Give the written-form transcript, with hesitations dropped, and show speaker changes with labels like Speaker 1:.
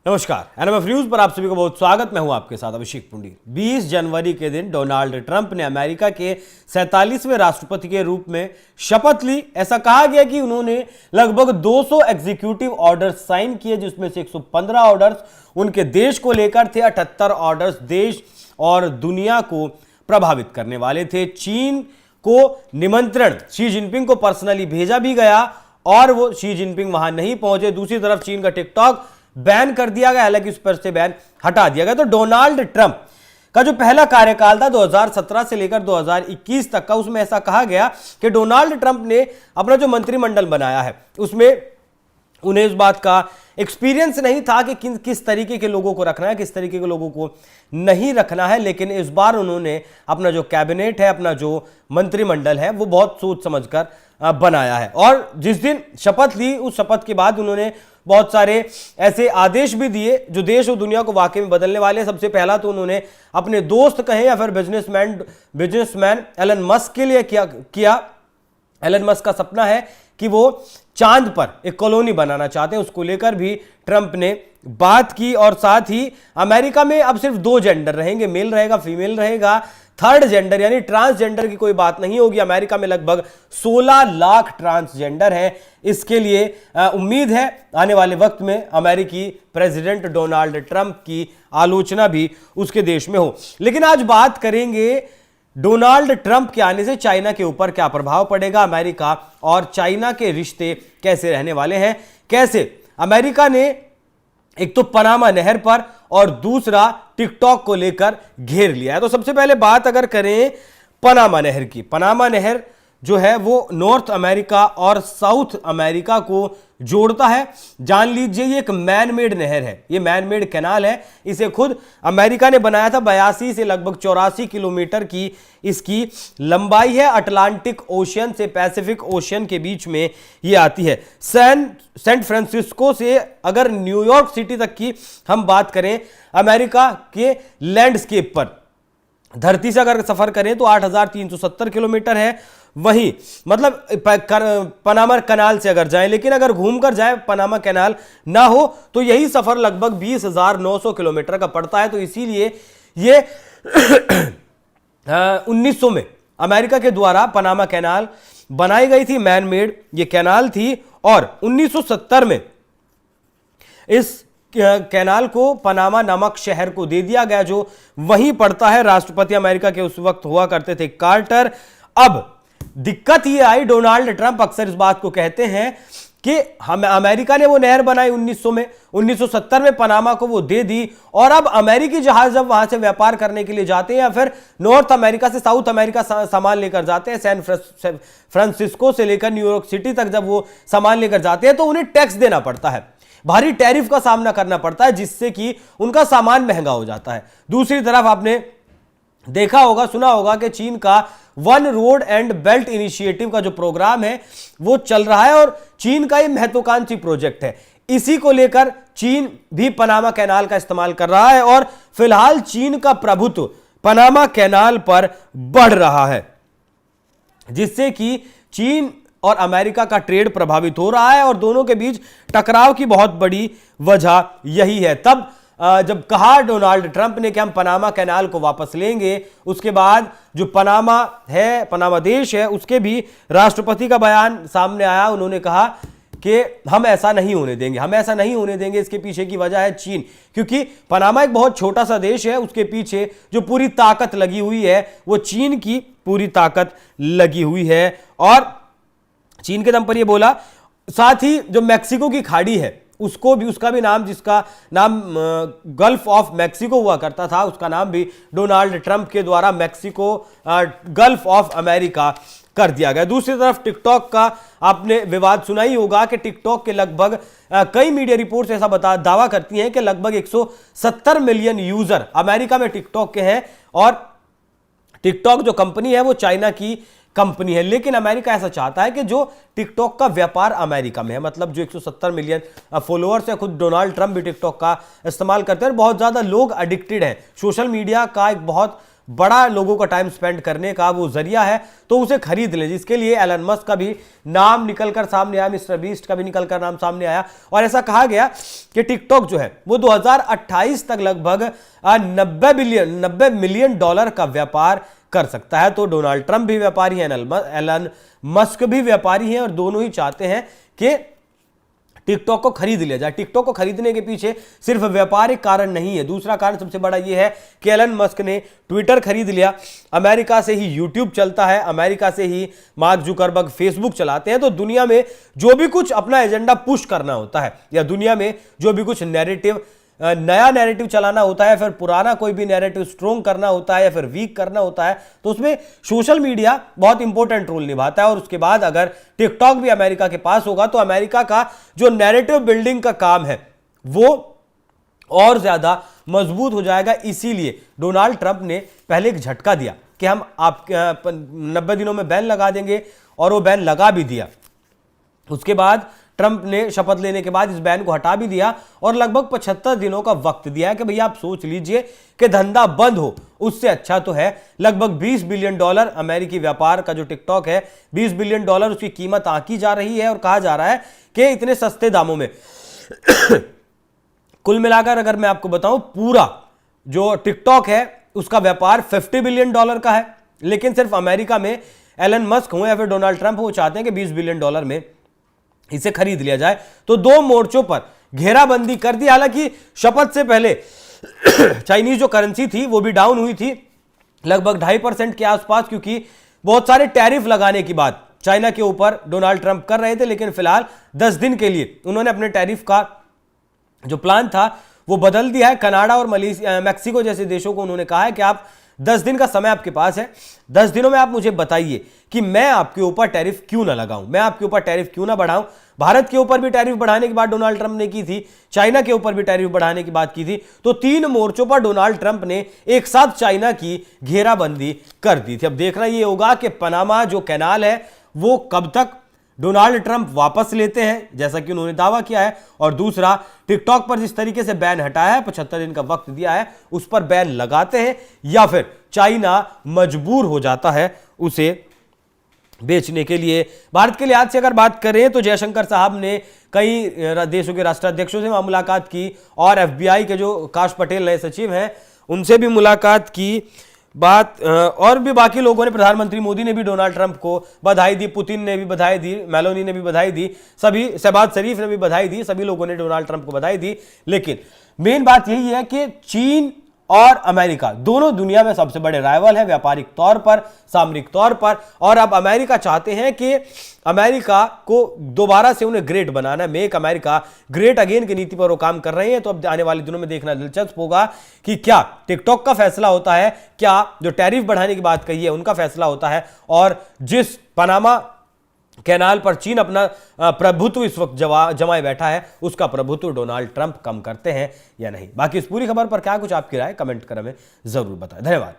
Speaker 1: नमस्कार, NMF news पर आप सभी को बहुत स्वागत। मैं हूं आपके साथ अभिषेक पुंडीर। 20 जनवरी के दिन डोनाल्ड ट्रंप ने अमेरिका के 47वें राष्ट्रपति के रूप में शपथ ली। ऐसा कहा गया कि उन्होंने लगभग 200 एग्जीक्यूटिव ऑर्डर्स साइन किए, जिसमें से 115 ऑर्डर्स उनके देश को लेकर थे, 78 ऑर्डर्स देश और दुनिया को प्रभावित करने वाले थे। चीन को निमंत्रण शी जिनपिंग को पर्सनली भेजा भी गया और वो शी जिनपिंग वहां नहीं पहुंचे। दूसरी तरफ चीन का टिकटॉक बैन कर दिया गया, हालांकि उस पर से बैन हटा दिया गया। तो डोनाल्ड ट्रंप का जो पहला कार्यकाल था 2017 से लेकर 2021 तक का, उसमें ऐसा कहा गया कि डोनाल्ड ट्रंप ने अपना जो मंत्रिमंडल बनाया है उसमें उन्हें इस बात का एक्सपीरियंस नहीं था कि किस तरीके के लोगों को रखना है, किस तरीके के लोगों को नहीं रखना है। लेकिन इस बार उन्होंने अपना जो कैबिनेट है, अपना जो मंत्रिमंडल है, वो बहुत सोच समझकर बनाया है। और जिस दिन शपथ ली, उस शपथ के बाद उन्होंने बहुत सारे ऐसे आदेश भी दिए जो देश और दुनिया को वाकई में बदलने वाले हैं। सबसे पहला तो उन्होंने अपने दोस्त कहें या फिर बिजनेसमैन एलन मस्क के लिए किया। एलन मस्क का सपना है कि वो चांद पर एक कॉलोनी बनाना चाहते हैं, उसको लेकर भी ट्रंप ने बात की। और साथ ही अमेरिका में अब सिर्फ 2 जेंडर रहेंगे, मेल रहेगा, फीमेल रहेगा। थर्ड जेंडर यानी ट्रांसजेंडर की कोई बात नहीं होगी। अमेरिका में लगभग 16 लाख ट्रांसजेंडर हैं। इसके लिए उम्मीद है आने वाले वक्त में अमेरिकी प्रेसिडेंट डोनाल्ड ट्रंप की आलोचना भी उसके देश में हो। लेकिन आज बात करेंगे डोनाल्ड ट्रंप के आने से चाइना के ऊपर क्या प्रभाव पड़ेगा, अमेरिका और चाइना के रिश्ते कैसे रहने वाले हैं, कैसे अमेरिका ने एक तो पनामा नहर पर और दूसरा टिकटॉक को लेकर घेर लिया है। तो सबसे पहले बात अगर करें पनामा नहर की, पनामा नहर जो है वो नॉर्थ अमेरिका और साउथ अमेरिका को जोड़ता है। जान लीजिए ये एक मैन मेड नहर है, ये मैन मेड कैनाल है। इसे खुद अमेरिका ने बनाया था। 82 से लगभग 84 किलोमीटर की इसकी लंबाई है। अटलांटिक ओशियन से पैसिफिक ओशियन के बीच में ये आती है। सैन फ्रांसिस्को से अगर न्यूयॉर्क सिटी तक की हम बात करें, अमेरिका के लैंडस्केप पर धरती से अगर सफर करें तो 8,370 किलोमीटर है। वहीं मतलब पनामा कैनाल से अगर जाएं, लेकिन अगर घूमकर जाएं, पनामा कैनाल ना हो तो यही सफर लगभग 20,900 किलोमीटर का पड़ता है। तो इसीलिए ये 1900 में अमेरिका के द्वारा पनामा कैनाल बनाई गई थी, मैन मेड ये कैनाल थी। और 1970 में इस कैनाल को पनामा नामक शहर को दे दिया गया, जो वहीं पड़ता है। राष्ट्रपति अमेरिका के उस वक्त हुआ करते थे कार्टर। अब दिक्कत ये आई, डोनाल्ड ट्रंप अक्सर इस बात को कहते हैं कि हम अमेरिका ने वो नहर बनाई 1900 में, 1970 में पनामा को वो दे दी। और अब अमेरिकी जहाज जब वहां से व्यापार करने के लिए जाते हैं या फिर नॉर्थ अमेरिका से साउथ अमेरिका सामान लेकर जाते हैं, सैन फ्रांसिस्को से लेकर न्यूयॉर्क सिटी तक जब वो सामान लेकर जाते हैं तो उन्हें टैक्स देना पड़ता है, भारी टैरिफ का सामना करना पड़ता है, जिससे कि उनका सामान महंगा हो जाता है। दूसरी तरफ आपने देखा होगा, सुना होगा कि चीन का one road and belt initiative का जो प्रोग्राम है वो चल रहा है और चीन का ये महत्वाकांक्षी प्रोजेक्ट है। इसी को लेकर चीन भी पनामा कैनाल का इस्तेमाल कर रहा है और फिलहाल चीन का प्रभुत्व पनामा कैनाल पर बढ़ रहा है, जिससे कि चीन और अमेरिका का ट्रेड प्रभावित हो रहा है और दोनों के बीच टकराव की बहुत बड़ी वजह यही है। तब जब कहा डोनाल्ड ट्रंप ने कि हम पनामा कैनाल को वापस लेंगे, उसके बाद जो पनामा है, पनामा देश है, उसके भी राष्ट्रपति का बयान सामने आया। उन्होंने कहा कि हम ऐसा नहीं होने देंगे, हम ऐसा नहीं होने देंगे। इसके पीछे की वजह है चीन, क्योंकि पनामा एक बहुत छोटा सा देश है, उसके पीछे जो पूरी ताकत लगी हुई है वो चीन की पूरी ताकत लगी हुई है और चीन के दम पर ये बोला। साथ ही जो मैक्सिको की खाड़ी है उसका भी नाम, जिसका नाम गल्फ ऑफ मैक्सिको हुआ करता था, उसका नाम भी डोनाल्ड ट्रंप के द्वारा मैक्सिको गल्फ ऑफ अमेरिका कर दिया गया। दूसरी तरफ टिकटॉक का आपने विवाद सुना ही होगा कि टिकटॉक के लगभग कई मीडिया रिपोर्ट्स ऐसा दावा करती हैं कि लगभग 170 मिलियन यूजर अमेरिका में टिकटॉक के हैं और टिकटॉक जो कंपनी है वो चाइना की कंपनी है। लेकिन अमेरिका ऐसा चाहता है कि जो टिकटॉक का व्यापार अमेरिका में है, मतलब जो 170 मिलियन फॉलोअर्स है, खुद डोनाल्ड ट्रंप भी टिकटॉक का इस्तेमाल करते हैं, बहुत ज्यादा लोग एडिक्टेड हैं। सोशल मीडिया का एक बहुत बड़ा लोगों का टाइम स्पेंड करने का वो जरिया है, तो उसे खरीद ले, जिसके लिए एलन मस्क का भी नाम निकलकर सामने आया, मिस्टर बीस्ट का भी निकलकर नाम सामने आया। और ऐसा कहा गया कि टिकटॉक जो है वो 2028 तक लगभग 90 मिलियन डॉलर का व्यापार कर सकता है। तो डोनाल्ड ट्रंप भी व्यापारी हैं, एलन मस्क भी व्यापारी हैं, और दोनों ही चाहते हैं कि टिकटॉक को खरीद लिया जाए। टिकटॉक को खरीदने के पीछे सिर्फ व्यापारिक कारण नहीं है, दूसरा कारण सबसे बड़ा यह है कि एलन मस्क ने ट्विटर खरीद लिया, अमेरिका से ही यूट्यूब चलता है, अमेरिका से ही मार्क जुकरबर्ग फेसबुक चलाते हैं। तो दुनिया में जो भी कुछ अपना एजेंडा पुश करना होता है, या दुनिया में जो भी कुछ नया नैरेटिव चलाना होता है, फिर पुराना कोई भी नैरेटिव स्ट्रोंग करना होता है या फिर वीक करना होता है, तो उसमें सोशल मीडिया बहुत इंपॉर्टेंट रोल निभाता है। और उसके बाद अगर टिकटॉक भी अमेरिका के पास होगा तो अमेरिका का जो नैरेटिव बिल्डिंग का काम है वो और ज्यादा मजबूत हो जाएगा। इसीलिए डोनाल्ड ट्रंप ने पहले एक झटका दिया कि हम आप 90 दिनों में बैन लगा देंगे, और वो बैन लगा भी दिया। उसके बाद ट्रंप ने शपथ लेने के बाद इस बैन को हटा भी दिया और लगभग 75 दिनों का वक्त दिया है कि भैया आप सोच लीजिए कि धंधा बंद हो, उससे अच्छा तो है। लगभग 20 बिलियन डॉलर अमेरिकी व्यापार का जो टिकटॉक है, 20 बिलियन डॉलर उसकी कीमत आंकी जा रही है, और कहा जा रहा है कि इतने सस्ते दामों में कुल मिलाकर अगर मैं आपको बताऊं, पूरा जो टिकटॉक है उसका व्यापार 50 बिलियन डॉलर का है। लेकिन सिर्फ अमेरिका में एलन मस्क हो या फिर डोनाल्ड ट्रंप हो, वो चाहते हैं कि 20 बिलियन डॉलर में इसे खरीद लिया जाए। तो दो मोर्चों पर घेराबंदी कर दी। हालांकि शपथ से पहले चाइनीज जो करेंसी थी वो भी डाउन हुई थी लगभग 2.5% के आसपास, क्योंकि बहुत सारे टैरिफ लगाने की बात चाइना के ऊपर डोनाल्ड ट्रंप कर रहे थे। लेकिन फिलहाल 10 दिन के लिए उन्होंने अपने टैरिफ का जो प्लान था वो बदल दिया है। कनाडा और मैक्सिको जैसे देशों को उन्होंने कहा है कि आप 10 दिन का समय आपके पास है, 10 दिनों में आप मुझे बताइए कि मैं आपके ऊपर टैरिफ क्यों ना लगाऊं, मैं आपके ऊपर टैरिफ क्यों ना बढ़ाऊं। भारत के ऊपर भी टैरिफ बढ़ाने की बात डोनाल्ड ट्रंप ने की थी, चाइना के ऊपर भी टैरिफ बढ़ाने की बात की थी। तो 3 मोर्चों पर डोनाल्ड ट्रंप ने एक साथ चाइना की घेराबंदी कर दी थी। अब देखना यह होगा कि पनामा जो कैनाल है वो कब तक डोनाल्ड ट्रंप वापस लेते हैं, जैसा कि उन्होंने दावा किया है। और दूसरा, टिकटॉक पर जिस तरीके से बैन हटाया है, 75 दिन का वक्त दिया है, उस पर बैन लगाते हैं या फिर चाइना मजबूर हो जाता है उसे बेचने के लिए। भारत के लिहाज से अगर बात करें तो जयशंकर साहब ने कई देशों के राष्ट्राध्यक्षों से वहां मुलाकात की, और एफबीआई के जो काश पटेल नए सचिव हैं उनसे भी मुलाकात की। बात और भी बाकी लोगों ने, प्रधानमंत्री मोदी ने भी डोनाल्ड ट्रंप को बधाई दी, पुतिन ने भी बधाई दी, मेलोनी ने भी बधाई दी, सभी, शहबाज शरीफ ने भी बधाई दी, सभी लोगों ने डोनाल्ड ट्रंप को बधाई दी। लेकिन मेन बात यही है कि चीन और अमेरिका दोनों दुनिया में सबसे बड़े राइवल हैं, व्यापारिक तौर पर, सामरिक तौर पर। और अब अमेरिका चाहते हैं कि अमेरिका को दोबारा से उन्हें ग्रेट बनाना, मेक अमेरिका ग्रेट अगेन की नीति पर वो काम कर रहे हैं। तो अब आने वाले दिनों में देखना दिलचस्प होगा कि क्या टिकटॉक का फैसला होता है, क्या जो टैरिफ बढ़ाने की बात कही है उनका फैसला होता है, और जिस पनामा कैनाल पर चीन अपना प्रभुत्व इस वक्त जमाए बैठा है उसका प्रभुत्व डोनाल्ड ट्रंप कम करते हैं या नहीं। बाकी इस पूरी खबर पर क्या कुछ आपकी राय कमेंट कर हमें जरूर बताएं। धन्यवाद।